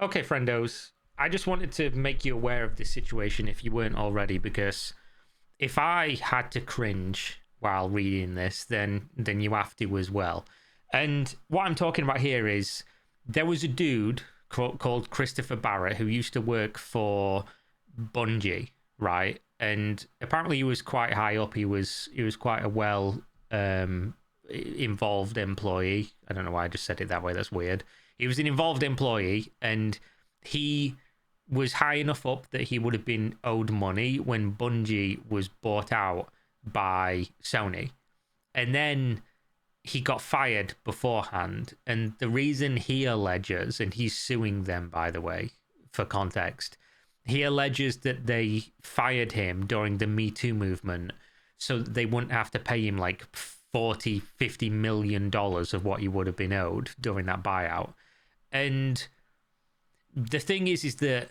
Okay, friendos, I just wanted to make you aware of this situation if you weren't already, because if I had to cringe while reading this, then you have to as well. And what I'm talking about here is there was a dude called Christopher Barrett who used to work for Bungie, right? And apparently he was quite high up. He was quite a well involved employee. I don't know why I just said it that way. That's weird. He was an involved employee, and he was high enough up that he would have been owed money when Bungie was bought out by Sony. And then he got fired beforehand. And the reason he alleges, and he's suing them, by the way, for context, he alleges that they fired him during the Me Too movement so that they wouldn't have to pay him like 40-50 million dollars of what he would have been owed during that buyout. And the thing is that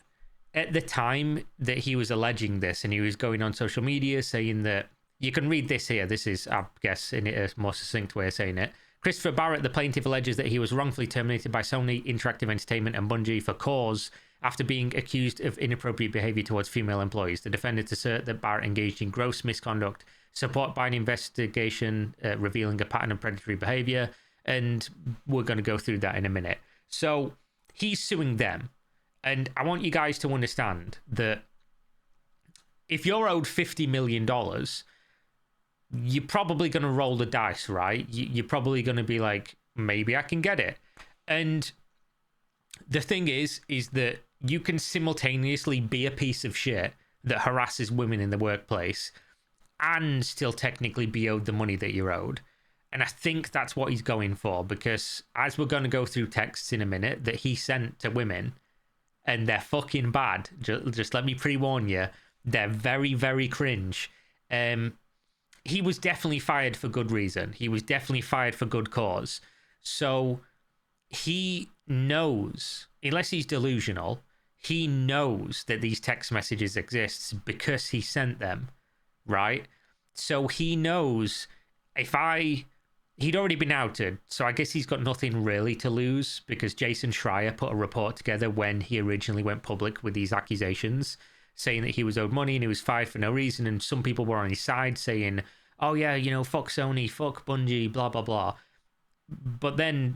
at the time that he was alleging this, and he was going on social media saying that, you can read this here. This is, I guess, in a more succinct way of saying it. Christopher Barrett, the plaintiff, alleges that he was wrongfully terminated by Sony Interactive Entertainment and Bungie for cause after being accused of inappropriate behavior towards female employees. The defendants assert that Barrett engaged in gross misconduct, supported by an investigation revealing a pattern of predatory behavior, and we're going to go through that in a minute. So he's suing them, and I want you guys to understand that if you're owed $50 million, you're probably going to roll the dice, right? You're probably going to be like, maybe I can get it. And the thing is that you can simultaneously be a piece of shit that harasses women in the workplace and still technically be owed the money that you're owed. And I think that's what he's going for, because as we're going to go through texts in a minute that he sent to women, and they're fucking bad. Just let me pre-warn you, they're very, very cringe. He was definitely fired for good reason. He was definitely fired for good cause. So he knows, unless he's delusional, he knows that these text messages exist because he sent them, right? So he knows he'd already been outed, so I guess he's got nothing really to lose, because Jason Schreier put a report together when he originally went public with these accusations, saying that he was owed money and he was fired for no reason, and some people were on his side saying, oh yeah, fuck Sony, fuck Bungie, blah, blah, blah. But then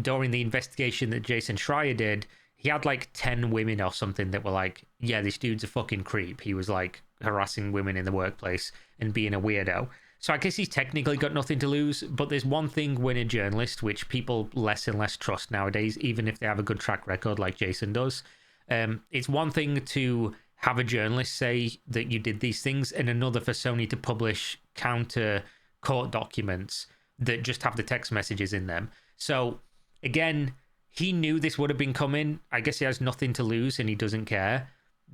during the investigation that Jason Schreier did, he had like 10 women or something that were like, yeah, this dude's a fucking creep. He was like harassing women in the workplace and being a weirdo. So I guess he's technically got nothing to lose, but there's one thing when a journalist, which people less and less trust nowadays, even if they have a good track record like Jason does, it's one thing to have a journalist say that you did these things, and another for Sony to publish counter court documents that just have the text messages in them. So again, he knew this would have been coming. I guess he has nothing to lose and he doesn't care,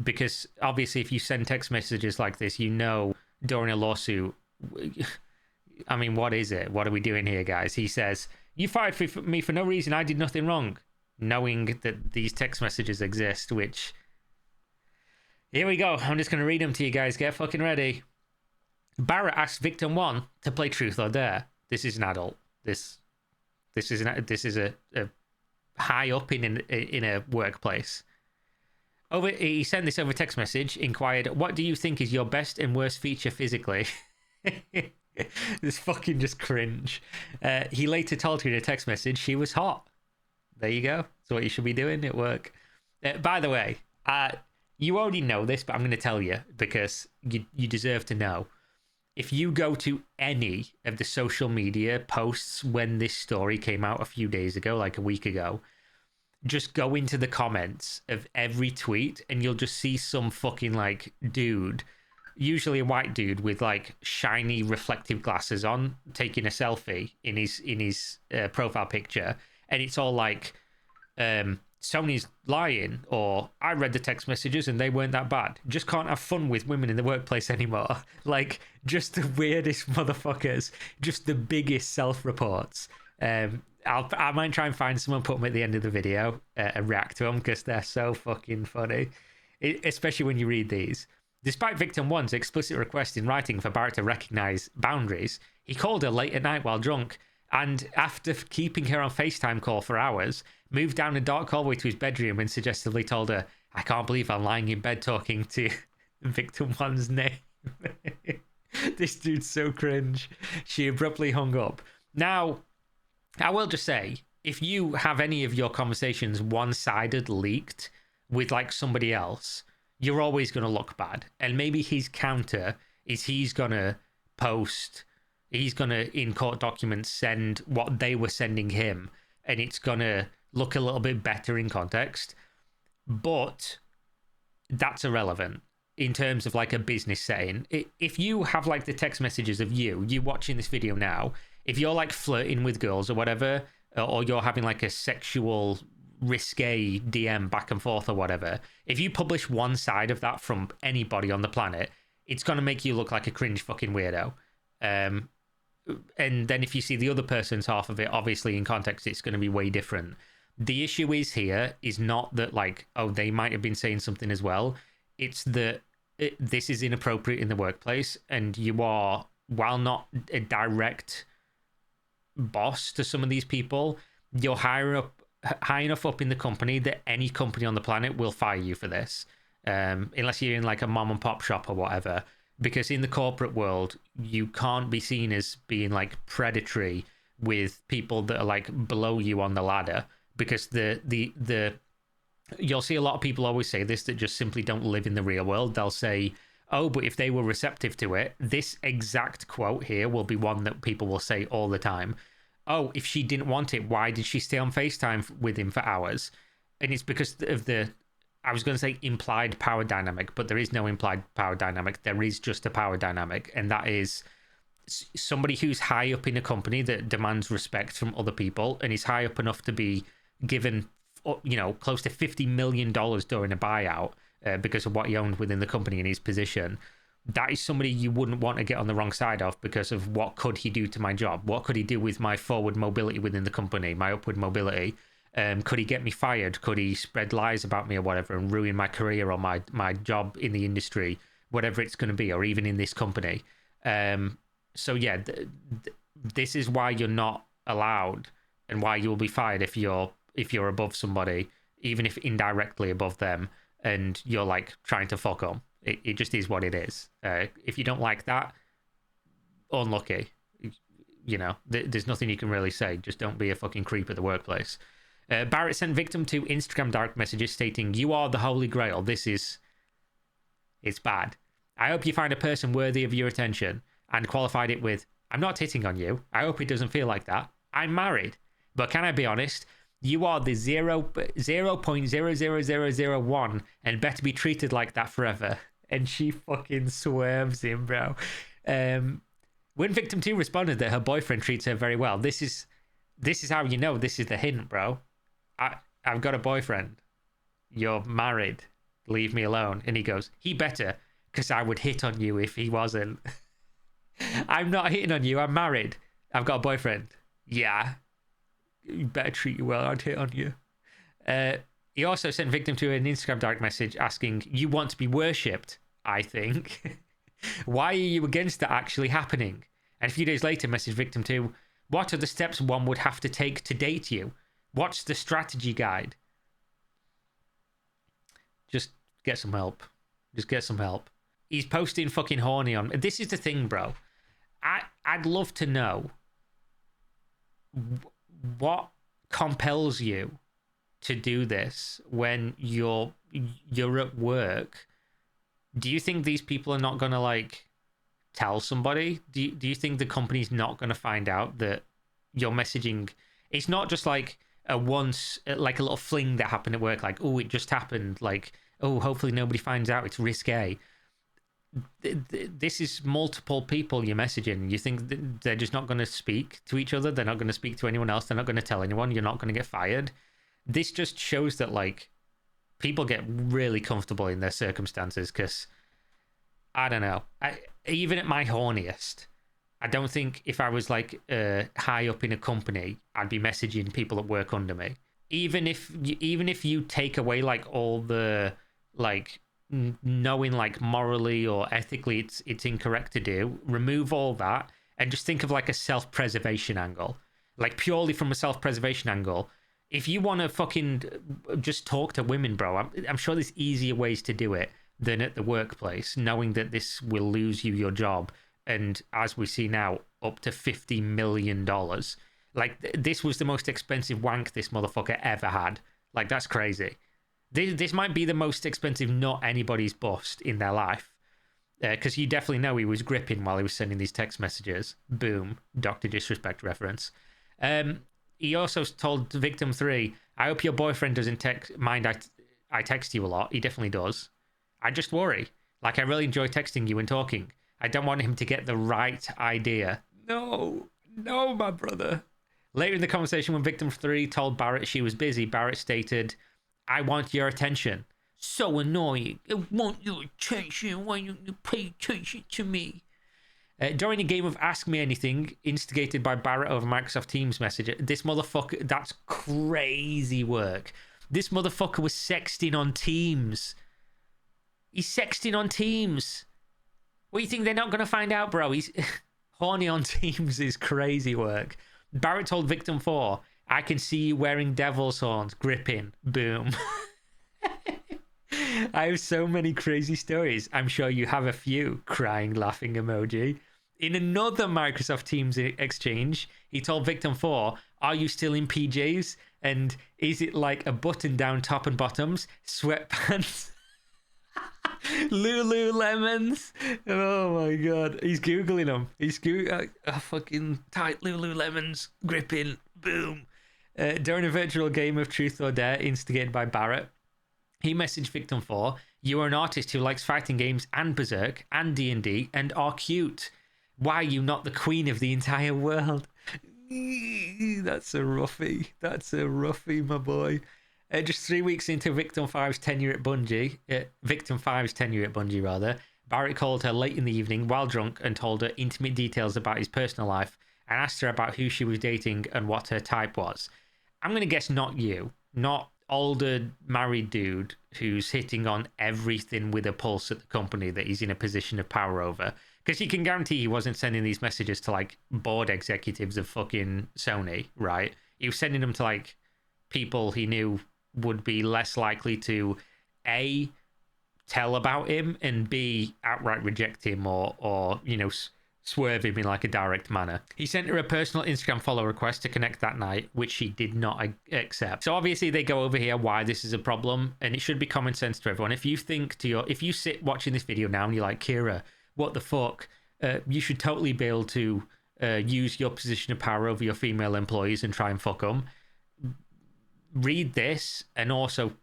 because obviously if you send text messages like this, during a lawsuit, I mean, what is it? What are we doing here, guys? He says, you fired me for no reason. I did nothing wrong. Knowing that these text messages exist, which... Here we go. I'm just going to read them to you guys. Get fucking ready. Barrett asked victim 1 to play truth or dare. This is an adult. This is a high up in a workplace. He sent this over text message, inquired, what do you think is your best and worst feature physically? This fucking just cringe. He later told her in a text message she was hot. There you go. That's what you should be doing at work. By the way, you already know this, but I'm going to tell you because you deserve to know. If you go to any of the social media posts when this story came out a few days ago, like a week ago, just go into the comments of every tweet and you'll just see some fucking like dude, usually a white dude with like shiny reflective glasses on, taking a selfie in his profile picture, and it's all like Sony's lying, or I read the text messages and they weren't that bad. Just can't have fun with women in the workplace anymore. Like, just the weirdest motherfuckers, just the biggest self-reports. I might try and find someone, put them at the end of the video and react to them, because they're so fucking funny, especially when you read these. Despite victim 1's explicit request in writing for Barrett to recognise boundaries, he called her late at night while drunk, and after keeping her on FaceTime call for hours, moved down a dark hallway to his bedroom and suggestively told her, "I can't believe I'm lying in bed talking to victim one's name." This dude's so cringe. She abruptly hung up. Now, I will just say, if you have any of your conversations one-sided leaked with like somebody else, you're always going to look bad. And maybe his counter is he's going to in court documents send what they were sending him, and it's going to look a little bit better in context. But that's irrelevant in terms of like a business setting. If you have like the text messages of you watching this video now, if you're like flirting with girls or whatever, or you're having like a sexual risque DM back and forth or whatever, if you publish one side of that from anybody on the planet, it's going to make you look like a cringe fucking weirdo. And then if you see the other person's half of it, obviously in context, it's going to be way different. The issue is not that like, oh, they might have been saying something as well. It's that this is inappropriate in the workplace, and you are, while not a direct boss to some of these people, you're high enough up in the company that any company on the planet will fire you for this, unless you're in like a mom and pop shop or whatever. Because in the corporate world, you can't be seen as being like predatory with people that are like below you on the ladder, because you'll see a lot of people always say this that just simply don't live in the real world. They'll say, oh, but if they were receptive to it, this exact quote here will be one that people will say all the time. Oh, if she didn't want it, why did she stay on FaceTime with him for hours? And it's because of I was going to say implied power dynamic, but there is no implied power dynamic. There is just a power dynamic. And that is somebody who's high up in a company that demands respect from other people and is high up enough to be given, close to $50 million during a buyout because of what he owned within the company and his position. That is somebody you wouldn't want to get on the wrong side of, because of what could he do to my job? What could he do with my forward mobility within the company, my upward mobility? Could he get me fired? Could he spread lies about me or whatever and ruin my career or my job in the industry, whatever it's going to be, or even in this company? So yeah, this is why you're not allowed, and why you will be fired if you're above somebody, even if indirectly above them, and you're like trying to fuck them. It just is what it is. If you don't like that, unlucky. There's nothing you can really say. Just don't be a fucking creep at the workplace. Barrett sent victim to Instagram direct messages stating, "You are the holy grail. It's bad. I hope you find a person worthy of your attention," and qualified it with, "I'm not hitting on you. I hope it doesn't feel like that. I'm married. But can I be honest? You are the 0.00001 and better be treated like that forever." And she fucking swerves him, bro. When victim 2 responded that her boyfriend treats her very well, this is how you know this is the hint, bro. I've got a boyfriend. You're married. Leave me alone. And he goes, "He better, because I would hit on you if he wasn't." "I'm not hitting on you. I'm married. I've got a boyfriend." "Yeah. You better treat you well. I'd hit on you." He also sent victim to an Instagram direct message asking, "You want to be worshipped, I think. Why are you against that actually happening?" And a few days later, message victim 2, "What are the steps one would have to take to date you? What's the strategy guide?" Just get some help. Just get some help. He's posting fucking horny on... This is the thing, bro. I'd love to know what compels you to do this when you're at work. Do you think these people are not gonna like tell somebody? Do you think the company's not gonna find out that you're messaging? It's not just like a little fling that happened at work, like, oh, it just happened, like, oh, hopefully nobody finds out, it's risque. This is multiple people you're messaging. You think they're just not going to speak to each other? They're not going to speak to anyone else? They're not going to tell anyone? You're not going to get fired? This just shows that, like, people get really comfortable in their circumstances, because, I don't know, even at my horniest, I don't think if I was, like, high up in a company, I'd be messaging people that work under me. Even if you take away, like, all the, like, knowing, like, morally or ethically it's incorrect to do, remove all that and just think of, like, a self-preservation angle. Like, purely from a self-preservation angle, If you want to fucking just talk to women, bro, I'm sure there's easier ways to do it than at the workplace, knowing that this will lose you your job. And as we see now, up to $50 million. Like, this was the most expensive wank this motherfucker ever had. Like, that's crazy. This might be the most expensive nut anybody's bust in their life. Because you definitely know he was gripping while he was sending these text messages. Boom. Dr. Disrespect reference. He also told victim 3, I hope your boyfriend doesn't mind I text you a lot. He definitely does. I just worry. Like, I really enjoy texting you and talking. I don't want him to get the right idea. No, my brother. Later in the conversation, when victim 3 told Barrett she was busy, Barrett stated, I want your attention. So annoying. I want your attention. Why don't you pay attention to me? During a game of Ask Me Anything, instigated by Barrett over Microsoft Teams message, this motherfucker, that's crazy work. This motherfucker was sexting on Teams. He's sexting on Teams. What do you think they're not going to find out, bro? He's horny on Teams is crazy work. Barrett told victim 4, I can see you wearing devil's horns, gripping, boom. I have so many crazy stories. I'm sure you have a few. Crying, laughing emoji. In another Microsoft Teams exchange, he told victim 4, are you still in PJs? And is it like a button-down top and bottoms? Sweatpants? Lululemons? Oh my god. He's Googling them. He's Googling fucking tight Lululemons, gripping, boom. During a virtual game of Truth or Dare instigated by Barrett, he messaged victim 4, you are an artist who likes fighting games and Berserk and D&D and are cute. Why are you not the queen of the entire world? That's a roughie. That's a roughie, my boy. Just 3 weeks into victim 5's tenure at Bungie, Barrett called her late in the evening while drunk and told her intimate details about his personal life and asked her about who she was dating and what her type was. I'm going to guess not you. Not older married dude who's hitting on everything with a pulse at the company that he's in a position of power over. Because you can guarantee he wasn't sending these messages to, like, board executives of fucking Sony, right? He was sending them to, like, people he knew would be less likely to, A, tell about him, and B, outright reject him or you know, swerve him in like a direct manner. He sent her a personal Instagram follow request to connect that night, which she did not accept. So obviously they go over here why this is a problem, and it should be common sense to everyone. If you sit watching this video now and you're like, Kira, what the fuck? You should totally be able to use your position of power over your female employees and try and fuck them. Read this and also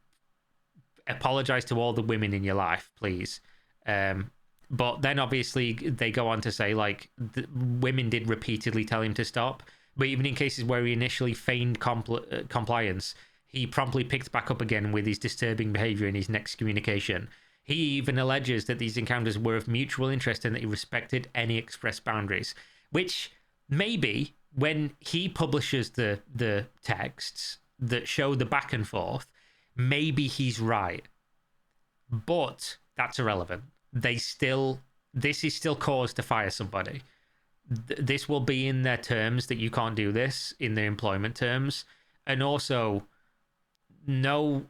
apologize to all the women in your life, please. But then obviously they go on to say, like, women did repeatedly tell him to stop. But even in cases where he initially feigned compliance, he promptly picked back up again with his disturbing behavior in his next communication. He even alleges that these encounters were of mutual interest and that he respected any expressed boundaries. Which, maybe, when he publishes the texts that show the back and forth, maybe he's right. But that's irrelevant. This is still cause to fire somebody. This will be in their terms that you can't do this, in their employment terms. And also, no,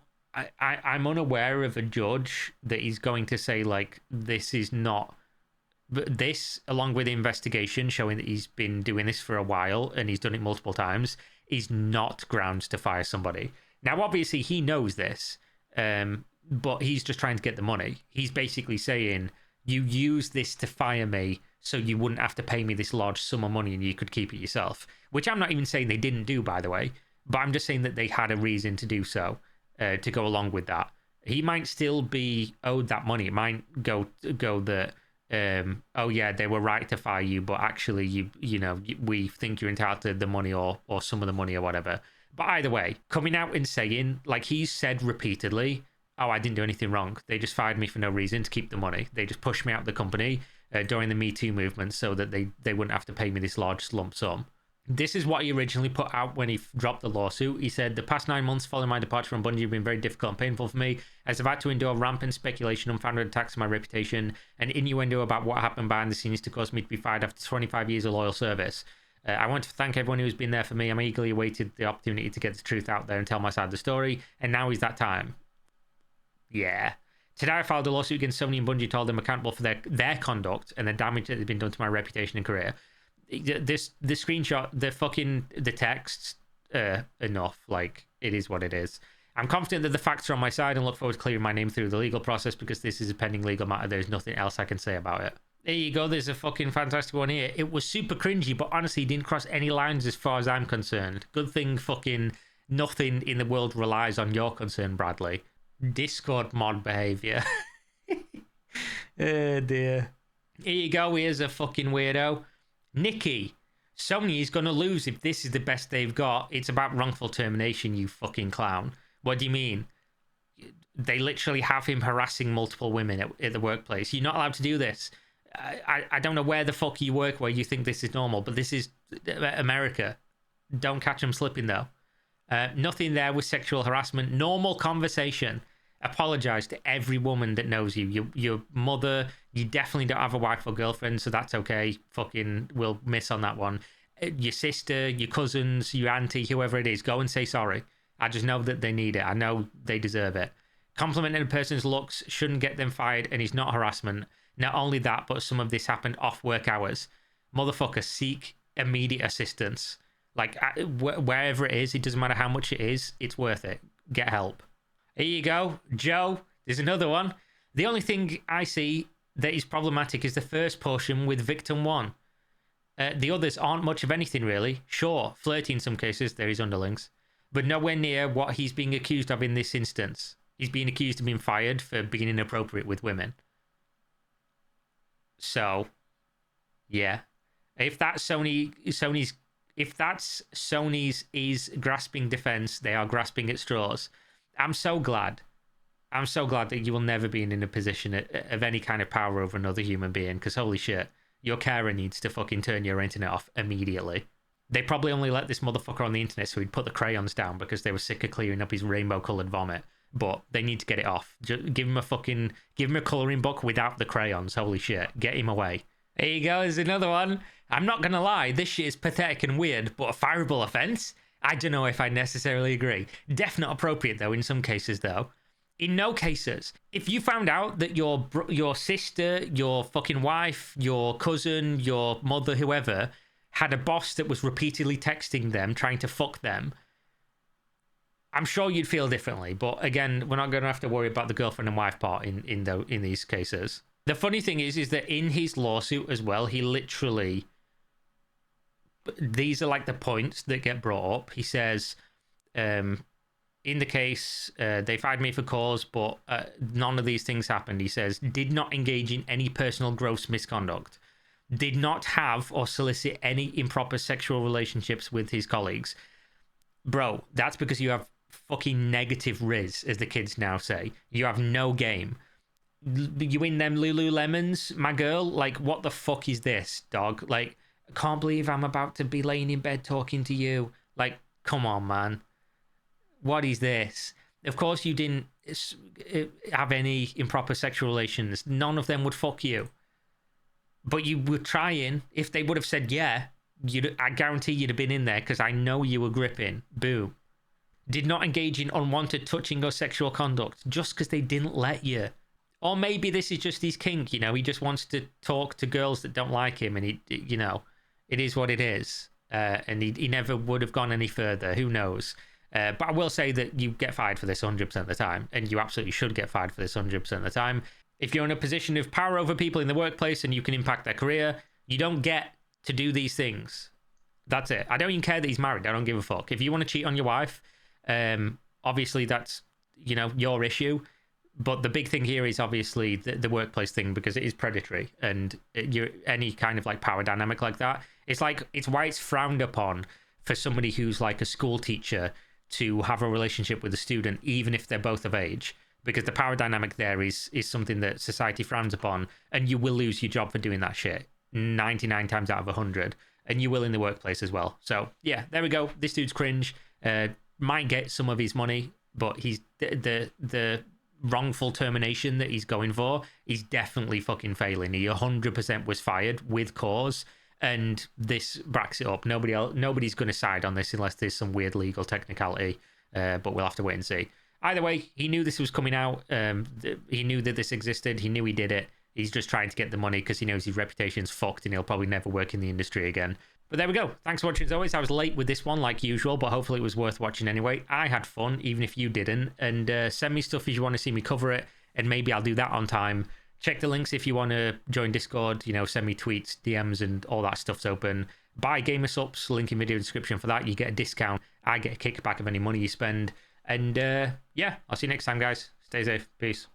I'm unaware of a judge that is going to say, like, this is not... But this, along with the investigation showing that he's been doing this for a while and he's done it multiple times, is not grounds to fire somebody. Now, obviously, he knows this, but he's just trying to get the money. He's basically saying, you use this to fire me so you wouldn't have to pay me this large sum of money and you could keep it yourself. Which I'm not even saying they didn't do, by the way, but I'm just saying that they had a reason to do so, to go along with that. He might still be owed that money. It might go that, oh yeah, they were right to fire you, but actually, we think you're entitled to the money or some of the money or whatever. But either way, coming out and saying, like he's said repeatedly, oh, I didn't do anything wrong. They just fired me for no reason to keep the money. They just pushed me out of the company during the Me Too movement so that they wouldn't have to pay me this large lump sum. This is what he originally put out when he dropped the lawsuit. He said, the past 9 months following my departure from Bungie have been very difficult and painful for me, as I've had to endure rampant speculation, unfounded attacks on my reputation, and innuendo about what happened behind the scenes to cause me to be fired after 25 years of loyal service. I want to thank everyone who's been there for me. I'm eagerly awaited the opportunity to get the truth out there and tell my side of the story, and now is that time. Yeah. Today I filed a lawsuit against Sony and Bungie to hold them accountable for their conduct and the damage that has been done to my reputation and career. The screenshot, the texts, enough. Like, it is what it is. I'm confident that the facts are on my side and look forward to clearing my name through the legal process because this is a pending legal matter. There's nothing else I can say about it. There you go. There's a fucking fantastic one here. It was super cringy, but honestly didn't cross any lines as far as I'm concerned. Good thing fucking nothing in the world relies on your concern, Bradley. Discord mod behavior. Oh dear. Here you go. Here's a fucking weirdo. Nikki. Sony is going to lose if this is the best they've got. It's about wrongful termination, you fucking clown. What do you mean? They literally have him harassing multiple women at the workplace. You're not allowed to do this. I don't know where the fuck you work where you think this is normal, but this is America. Don't catch them slipping, though. Nothing there with sexual harassment. Normal conversation. Apologize to every woman that knows you. Your mother, you definitely don't have a wife or girlfriend, so that's okay. Fucking, we'll miss on that one. Your sister, your cousins, your auntie, whoever it is, go and say sorry. I just know that they need it. I know they deserve it. Complimenting a person's looks shouldn't get them fired, and it's not harassment. Not only that, but some of this happened off work hours. Motherfucker, seek immediate assistance. Like, wherever it is, it doesn't matter how much it is, it's worth it. Get help. Here you go, Joe. There's another one. The only thing I see that is problematic is the first portion with victim one. The others aren't much of anything, really. Sure, flirty in some cases, there is underlings, but nowhere near what he's being accused of in this instance. He's being accused of being fired for being inappropriate with women. So, yeah. If that's Sony's is grasping defense, they are grasping at straws. I'm so glad that you will never be in a position of any kind of power over another human being, because holy shit, your carer needs to fucking turn your internet off immediately. They probably only let this motherfucker on the internet so he'd put the crayons down because they were sick of clearing up his rainbow-coloured vomit. But they need to get it off. Just give him a colouring book without the crayons. Holy shit, get him away. There you go, there's another one. I'm not gonna lie, this shit is pathetic and weird, but a fireable offence? I don't know if I necessarily agree. Definitely appropriate, though, in some cases, though. In no cases. If you found out that your sister, your fucking wife, your cousin, your mother, whoever, had a boss that was repeatedly texting them, trying to fuck them, I'm sure you'd feel differently. But again, we're not going to have to worry about the girlfriend and wife part in these cases. The funny thing is that in his lawsuit as well, he literally... These are like the points that get brought up. He says, in the case, they fired me for cause, but none of these things happened. He says, did not engage in any personal gross misconduct. Did not have or solicit any improper sexual relationships with his colleagues. Bro, that's because you have fucking negative riz, as the kids now say. You have no game. You in them Lululemons, my girl? Like, what the fuck is this, dog? Like, I can't believe I'm about to be laying in bed talking to you. Like, come on, man. What is this? Of course you didn't have any improper sexual relations. None of them would fuck you. But you were trying. If they would have said yeah, I guarantee you'd have been in there because I know you were gripping. Boom. Did not engage in unwanted touching or sexual conduct just because they didn't let you. Or maybe this is just his kink, you know, he just wants to talk to girls that don't like him and you know, it is what it is. And he never would have gone any further. Who knows? But I will say that you get fired for this 100% of the time, and you absolutely should get fired for this 100% of the time. If you're in a position of power over people in the workplace and you can impact their career, you don't get to do these things. That's it. I don't even care that he's married. I don't give a fuck. If you want to cheat on your wife, obviously that's, you know, your issue. But the big thing here is obviously the workplace thing, because it is predatory, and any kind of like power dynamic like that, it's why it's frowned upon for somebody who's like a school teacher to have a relationship with a student, even if they're both of age, because the power dynamic there is something that society frowns upon, and you will lose your job for doing that shit 99 times out of 100, and you will in the workplace as well. So yeah, there we go. This dude's cringe. Might get some of his money, but he's the wrongful termination that he's going for, he's definitely fucking failing. He 100% was fired with cause, and this backs it up. Nobody's going to side on this unless there's some weird legal technicality, but we'll have to wait and see. Either way, he knew this was coming out. He knew that this existed. He knew he did it. He's just trying to get the money because he knows his reputation's fucked and he'll probably never work in the industry again. But there we go. Thanks for watching as always. I was late with this one like usual, but hopefully it was worth watching anyway. I had fun, even if you didn't. And send me stuff if you want to see me cover it, and maybe I'll do that on time. Check the links if you want to join Discord. You know, send me tweets, DMs, and all that stuff's open. Buy Gamer Supps, link in video description for that. You get a discount. I get a kickback of any money you spend. And yeah, I'll see you next time, guys. Stay safe. Peace.